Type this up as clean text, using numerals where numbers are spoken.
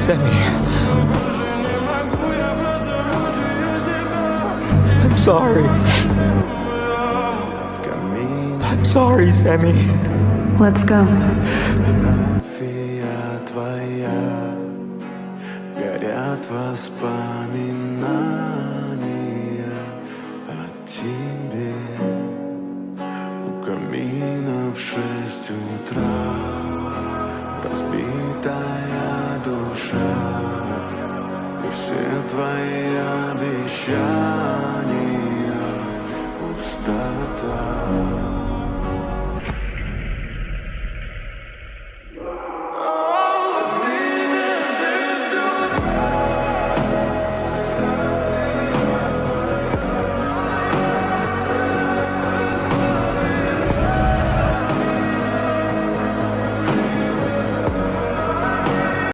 Sammy. I'm sorry. I'm sorry, Sammy. Let's go. Фотография твоя, горят воспоминания о тебе. У камина в 6 утра разбитая душа, и все твои обещания пустота.